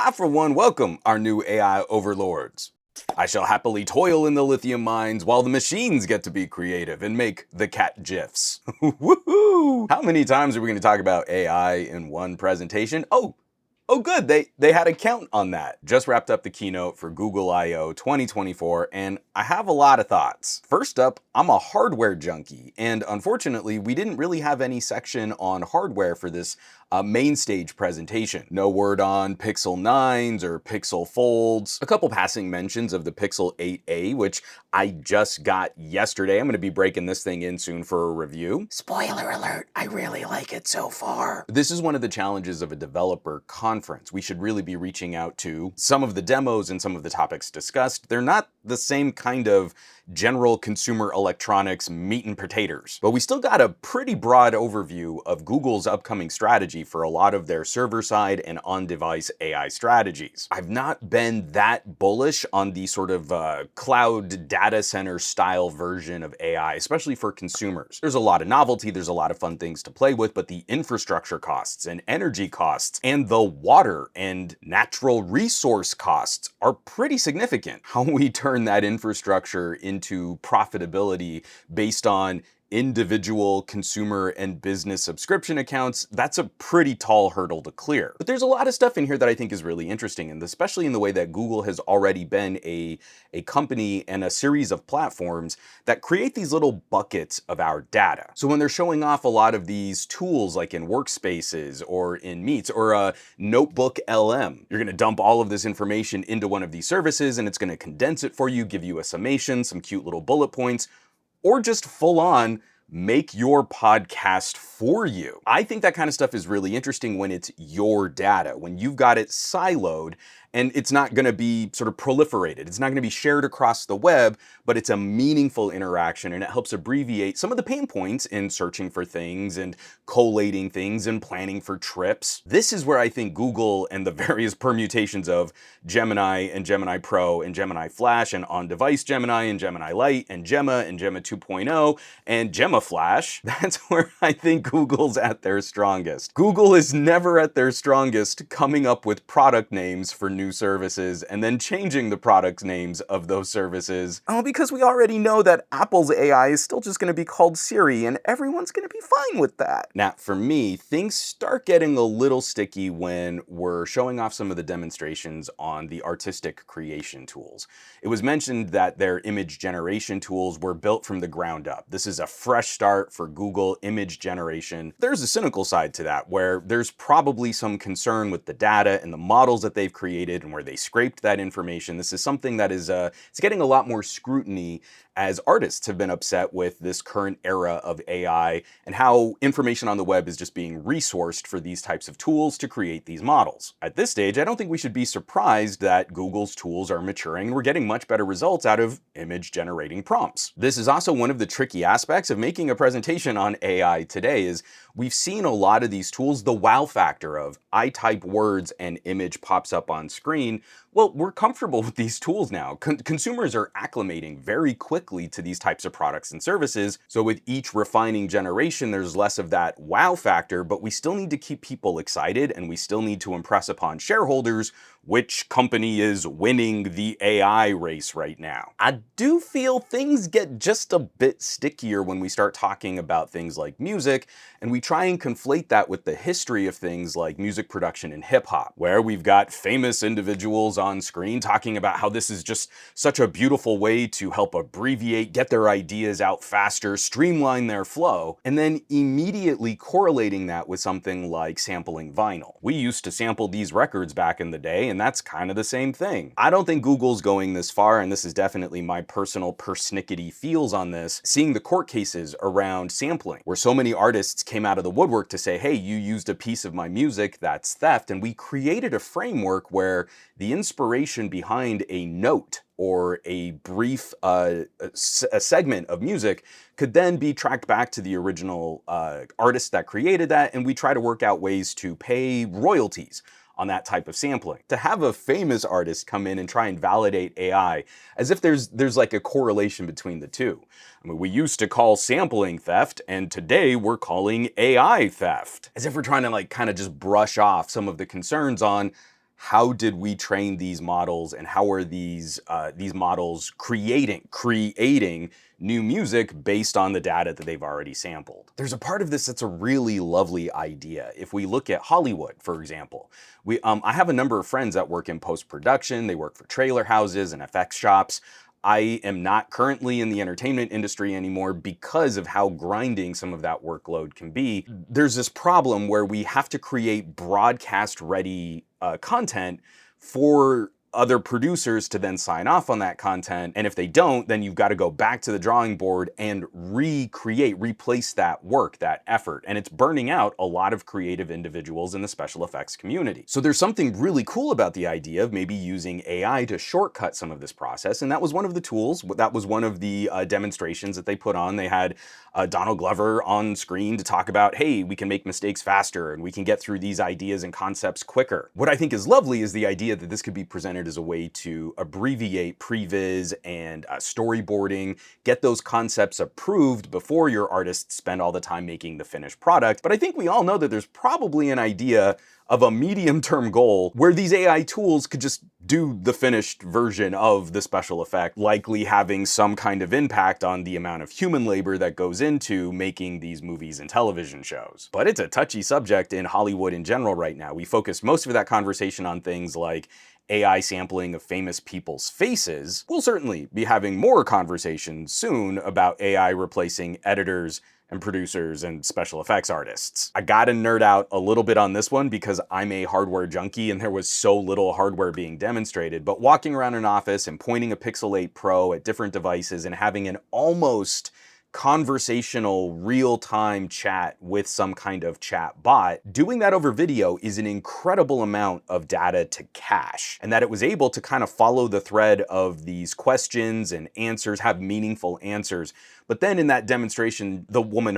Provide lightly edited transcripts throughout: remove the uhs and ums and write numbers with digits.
I, for one, welcome our new AI overlords. I shall happily toil in the lithium mines while the machines get to be creative and make the cat gifs. Woohoo! How many times are we going to talk about AI in one presentation? Oh good, they had a count on that. Just wrapped up the keynote for Google I/O 2024, and I have a lot of thoughts. First up, I'm a hardware junkie, and unfortunately, we didn't really have any section on hardware for this main stage presentation. No word on Pixel 9s or Pixel Folds. A couple passing mentions of the Pixel 8a, which I just got yesterday. I'm going to be breaking this thing in soon for a review. Spoiler alert, I really like it so far. This is one of the challenges of a developer conference. We should really be reaching out to some of the demos and some of the topics discussed. They're not the same kind of general consumer electronics meat and potatoes, but we still got a pretty broad overview of Google's upcoming strategy for a lot of their server-side and on-device AI strategies. I've not been that bullish on the sort of cloud data center style version of AI, especially for consumers. There's a lot of novelty, there's a lot of fun things to play with, but the infrastructure costs and energy costs and the water and natural resource costs are pretty significant. How we turn that infrastructure into profitability based on individual consumer and business subscription accounts, that's a pretty tall hurdle to clear. But there's a lot of stuff in here that I think is really interesting, and especially in the way that Google has already been a company and a series of platforms that create these little buckets of our data. So when they're showing off a lot of these tools like in workspaces or in Meets or a notebook LM, you're gonna dump all of this information into one of these services and it's gonna condense it for you, give you a summation, some cute little bullet points, or just full on make your podcast for you. I think that kind of stuff is really interesting when it's your data, when you've got it siloed and it's not going to be sort of proliferated. It's not going to be shared across the web, but it's a meaningful interaction and it helps abbreviate some of the pain points in searching for things and collating things and planning for trips. This is where I think Google and the various permutations of Gemini and Gemini Pro and Gemini Flash and on-device Gemini and Gemini Lite and Gemma 2.0 and Gemma Flash, that's where I think Google's at their strongest. Google is never at their strongest coming up with product names for new services and then changing the product names of those services. Oh, because we already know that Apple's AI is still just going to be called Siri and everyone's going to be fine with that. Now, for me, things start getting a little sticky when we're showing off some of the demonstrations on the artistic creation tools. It was mentioned that their image generation tools were built from the ground up. This is a fresh start for Google image generation. There's a cynical side to that where there's probably some concern with the data and the models that they've created and where they scraped that information. This is something that is it's getting a lot more scrutiny as artists have been upset with this current era of AI and how information on the web is just being resourced for these types of tools to create these models. At this stage, I don't think we should be surprised that Google's tools are maturing and we're getting much better results out of image generating prompts. This is also one of the tricky aspects of making a presentation on AI today is we've seen a lot of these tools, the wow factor of I type words and image pops up on screen. Well, we're comfortable with these tools now. Consumers are acclimating very quickly to these types of products and services. So with each refining generation, there's less of that wow factor, but we still need to keep people excited and we still need to impress upon shareholders which company is winning the AI race right now. I do feel things get just a bit stickier when we start talking about things like music, and we try and conflate that with the history of things like music production and hip hop, where we've got famous individuals on screen talking about how this is just such a beautiful way to help abbreviate, get their ideas out faster, streamline their flow, and then immediately correlating that with something like sampling vinyl. We used to sample these records back in the day, and that's kind of the same thing. I don't think Google's going this far, and this is definitely my personal persnickety feels on this, seeing the court cases around sampling, where so many artists came out of the woodwork to say, hey, you used a piece of my music, that's theft, and we created a framework where the inspiration behind a note or a brief a segment of music could then be tracked back to the original artist that created that, and we try to work out ways to pay royalties on that type of sampling. To have a famous artist come in and try and validate AI as if there's like a correlation between the two. I mean, we used to call sampling theft, and today we're calling AI theft. As if we're trying to like kind of just brush off some of the concerns on how did we train these models, and how are these models creating new music based on the data that they've already sampled. There's a part of this that's a really lovely idea. If we look at Hollywood, for example, I have a number of friends that work in post-production. They work for trailer houses and FX shops. I am not currently in the entertainment industry anymore because of how grinding some of that workload can be. There's this problem where we have to create broadcast-ready content for other producers to then sign off on that content. And if they don't, then you've got to go back to the drawing board and replace that work, that effort. And it's burning out a lot of creative individuals in the special effects community. So there's something really cool about the idea of maybe using AI to shortcut some of this process. And that was one of the tools. That was one of the demonstrations that they put on. They had Donald Glover on screen to talk about, hey, we can make mistakes faster and we can get through these ideas and concepts quicker. What I think is lovely is the idea that this could be presented as a way to abbreviate previs and storyboarding, get those concepts approved before your artists spend all the time making the finished product. But I think we all know that there's probably an idea of a medium-term goal where these AI tools could just do the finished version of the special effect, likely having some kind of impact on the amount of human labor that goes into making these movies and television shows. But it's a touchy subject in Hollywood in general right now. We focus most of that conversation on things like AI sampling of famous people's faces. We'll certainly be having more conversations soon about AI replacing editors and producers and special effects artists. I gotta nerd out a little bit on this one because I'm a hardware junkie and there was so little hardware being demonstrated, but walking around an office and pointing a Pixel 8 Pro at different devices and having an almost conversational real-time chat with some kind of chat bot, doing that over video is an incredible amount of data to cache. And that it was able to kind of follow the thread of these questions and answers, have meaningful answers. But then in that demonstration, the woman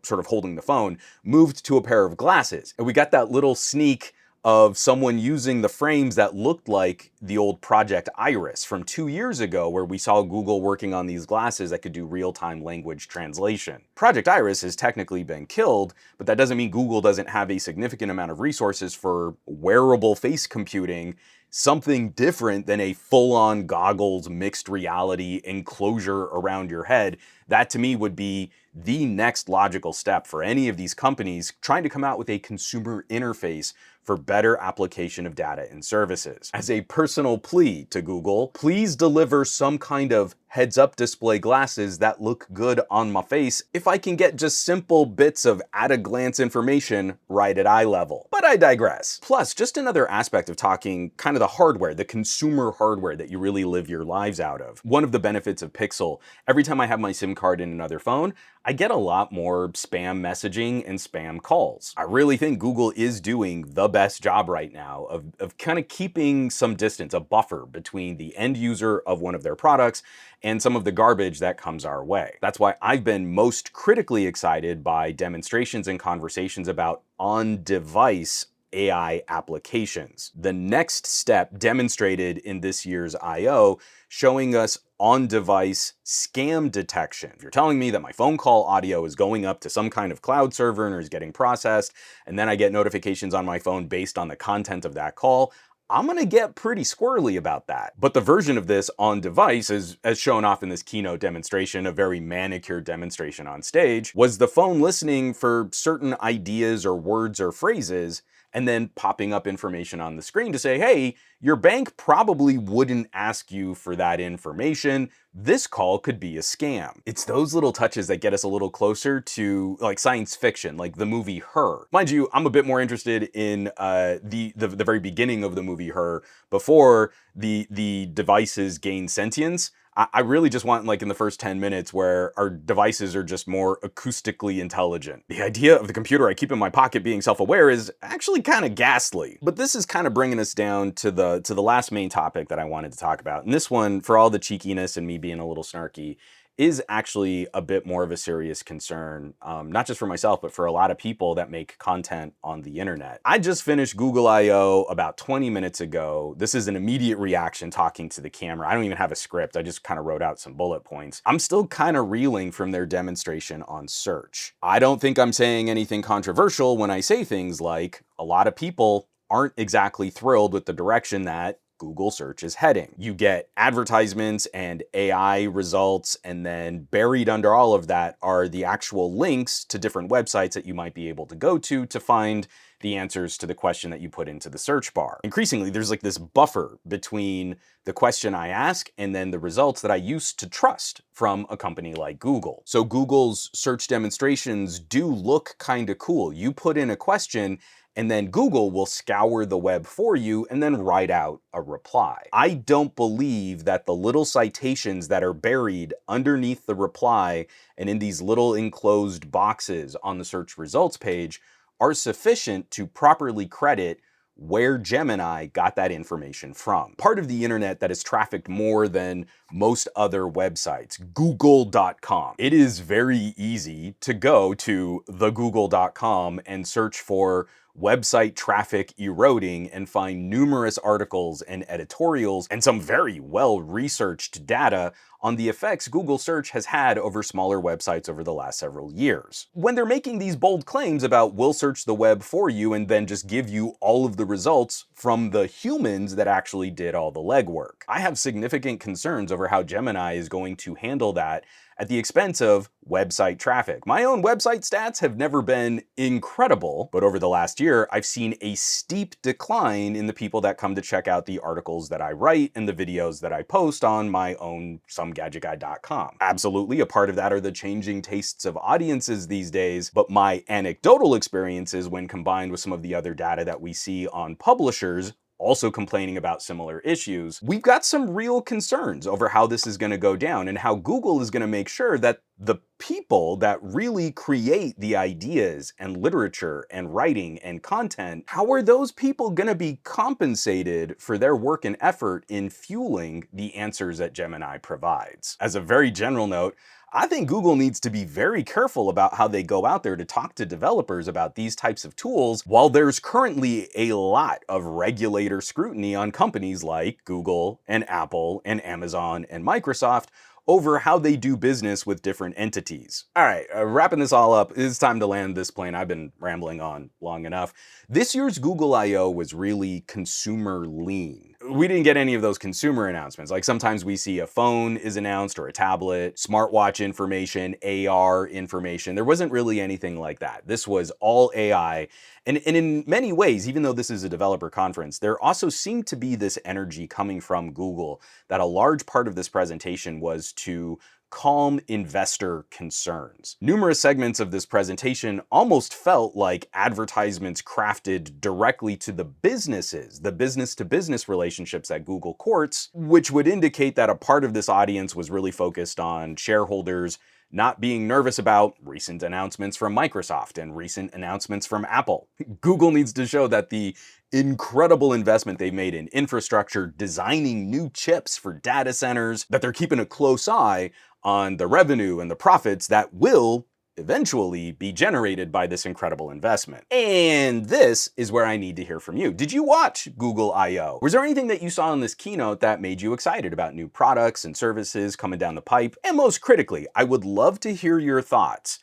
sort of holding the phone moved to a pair of glasses. And we got that little sneak of someone using the frames that looked like the old Project Iris from 2 years ago, where we saw Google working on these glasses that could do real-time language translation. Project Iris has technically been killed, but that doesn't mean Google doesn't have a significant amount of resources for wearable face computing, something different than a full-on goggles, mixed reality enclosure around your head. That to me would be the next logical step for any of these companies trying to come out with a consumer interface for better application of data and services. As a personal plea to Google, please deliver some kind of heads-up display glasses that look good on my face if I can get just simple bits of at-a-glance information right at eye level. But I digress. Plus, just another aspect of talking kind of the hardware, the consumer hardware that you really live your lives out of. One of the benefits of Pixel, every time I have my SIM card in another phone, I get a lot more spam messaging and spam calls. I really think Google is doing the best job right now of kind of keeping some distance, a buffer between the end user of one of their products and some of the garbage that comes our way. That's why I've been most critically excited by demonstrations and conversations about on-device AI applications. The next step demonstrated in this year's I.O. showing us on-device scam detection. If you're telling me that my phone call audio is going up to some kind of cloud server and is getting processed, and then I get notifications on my phone based on the content of that call, I'm gonna get pretty squirrely about that. But the version of this on device, as shown off in this keynote demonstration, a very manicured demonstration on stage, was the phone listening for certain ideas or words or phrases and then popping up information on the screen to say, hey, your bank probably wouldn't ask you for that information. This call could be a scam. It's those little touches that get us a little closer to like science fiction, like the movie Her. Mind you, I'm a bit more interested in the very beginning of the movie Her before the devices gain sentience. I really just want like in the first 10 minutes where our devices are just more acoustically intelligent. The idea of the computer I keep in my pocket being self-aware is actually kind of ghastly. But this is kind of bringing us down to the last main topic that I wanted to talk about. And this one, for all the cheekiness and me being a little snarky, is actually a bit more of a serious concern, not just for myself, but for a lot of people that make content on the internet. I just finished Google I.O. about 20 minutes ago. This is an immediate reaction talking to the camera. I don't even have a script. I just kind of wrote out some bullet points. I'm still kind of reeling from their demonstration on search. I don't think I'm saying anything controversial when I say things like, a lot of people aren't exactly thrilled with the direction that Google search is heading. You get advertisements and AI results, and then buried under all of that are the actual links to different websites that you might be able to go to find the answers to the question that you put into the search bar. Increasingly, there's like this buffer between the question I ask and then the results that I used to trust from a company like Google. So Google's search demonstrations do look kind of cool. You put in a question and then Google will scour the web for you and then write out a reply. I don't believe that the little citations that are buried underneath the reply and in these little enclosed boxes on the search results page are sufficient to properly credit where Gemini got that information from. Part of the internet that is trafficked more than most other websites, google.com. It is very easy to go to thegoogle.com and search for website traffic eroding and find numerous articles and editorials and some very well-researched data on the effects Google search has had over smaller websites over the last several years. When they're making these bold claims about we'll search the web for you and then just give you all of the results from the humans that actually did all the legwork, I have significant concerns over how Gemini is going to handle that at the expense of website traffic. My own website stats have never been incredible, but over the last year, I've seen a steep decline in the people that come to check out the articles that I write and the videos that I post on my own SomeGadgetGuy.com. Absolutely, a part of that are the changing tastes of audiences these days, but my anecdotal experiences when combined with some of the other data that we see on publishers also complaining about similar issues, we've got some real concerns over how this is going to go down and how Google is going to make sure that the people that really create the ideas and literature and writing and content, how are those people going to be compensated for their work and effort in fueling the answers that Gemini provides? As a very general note, I think Google needs to be very careful about how they go out there to talk to developers about these types of tools, while there's currently a lot of regulator scrutiny on companies like Google and Apple and Amazon and Microsoft over how they do business with different entities. All right, wrapping this all up, it's time to land this plane. I've been rambling on long enough. This year's Google I/O was really consumer lean. We didn't get any of those consumer announcements. Like sometimes we see a phone is announced or a tablet, smartwatch information, AR information. There wasn't really anything like that. This was all AI. And in many ways, even though this is a developer conference, there also seemed to be this energy coming from Google that a large part of this presentation was to calm investor concerns. Numerous segments of this presentation almost felt like advertisements crafted directly to the businesses, the business-to-business relationships that Google courts, which would indicate that a part of this audience was really focused on shareholders not being nervous about recent announcements from Microsoft and recent announcements from Apple. Google needs to show that the incredible investment they've made in infrastructure, designing new chips for data centers, that they're keeping a close eye on the revenue and the profits that will eventually be generated by this incredible investment. And this is where I need to hear from you. Did you watch Google I/O? Was there anything that you saw in this keynote that made you excited about new products and services coming down the pipe? And most critically, I would love to hear your thoughts.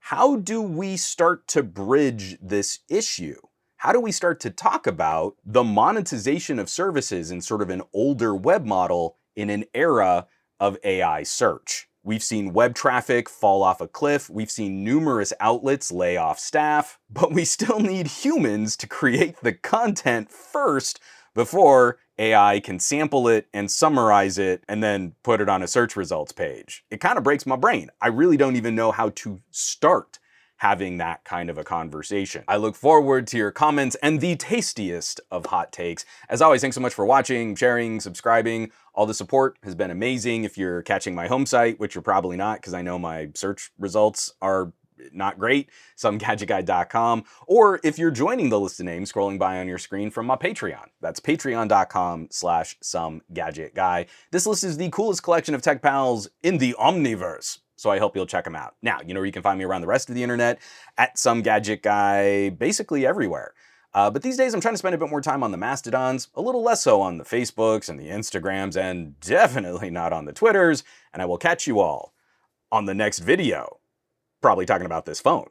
How do we start to bridge this issue? How do we start to talk about the monetization of services in sort of an older web model in an era of AI search? We've seen web traffic fall off a cliff. We've seen numerous outlets lay off staff, but we still need humans to create the content first before AI can sample it and summarize it and then put it on a search results page. It kind of breaks my brain. I really don't even know how to start having that kind of a conversation. I look forward to your comments and the tastiest of hot takes. As always, thanks so much for watching, sharing, subscribing. All the support has been amazing. If you're catching my home site, which you're probably not because I know my search results are not great, SomeGadgetGuy.com, or if you're joining the list of names scrolling by on your screen from my Patreon. That's patreon.com/SomeGadgetGuy. This list is the coolest collection of tech pals in the Omniverse, so I hope you'll check them out. Now, you know where you can find me around the rest of the internet, at SomeGadgetGuy, basically everywhere. But these days I'm trying to spend a bit more time on the Mastodons, a little less so on the Facebooks and the Instagrams, and definitely not on the Twitters, and I will catch you all on the next video, probably talking about this phone.